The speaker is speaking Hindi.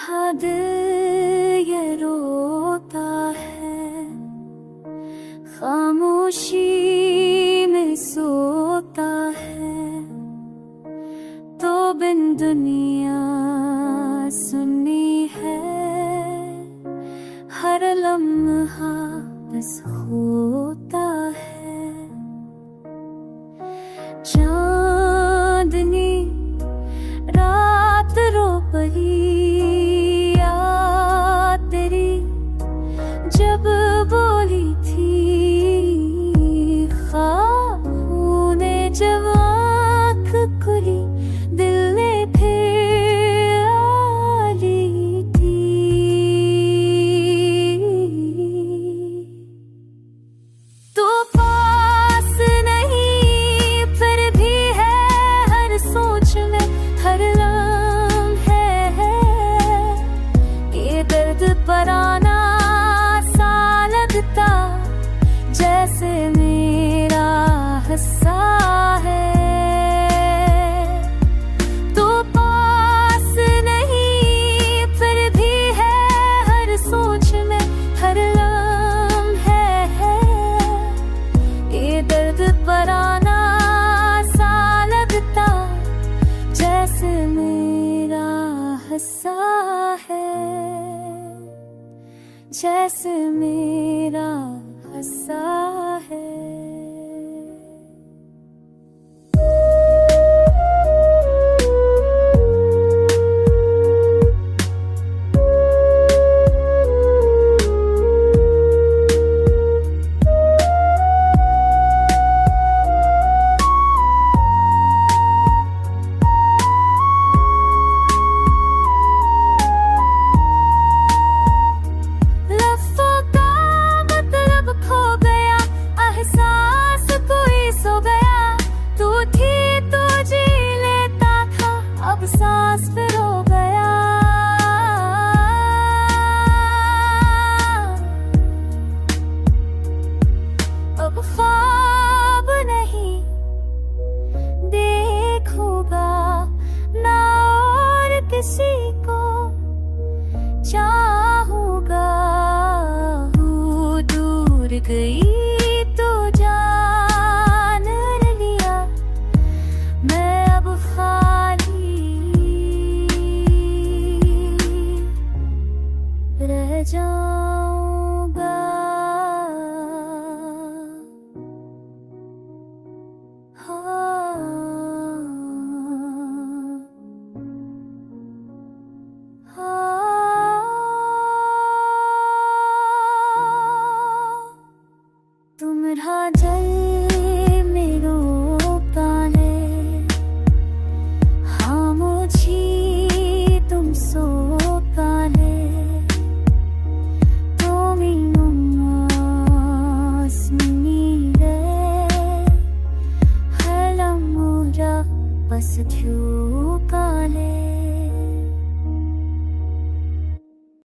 तुम्हारा दिल ये रोता है, खामोशी में सोता है, तो बिन दुनिया सुनी है, हर लम्हा बस होता है। चांदनी रात रो पड़ी जब बोली थी, ख्वाबों ने जब आँख खुली, दिल ने फिर आली थी। तो पास नहीं फिर भी है हर सोच में, हर लम्हे है ये दर्द पराना जैसे मेरा हिस्सा है। तो पास नहीं फिर भी है हर सोच में, हर लम्हे है ये दर्द पराना सा लगता, जैसे मेरा हिस्सा है, जैसे मेरा हिस्सा है। सांस फिर हो गया, अब ख्वाब नहीं देखूंगा ना और किसी को चाहूंगा, हूँ दूर गई तो जान लिया, मैं अब रह जाऊंगा। हाँ, हाँ, तुम राजा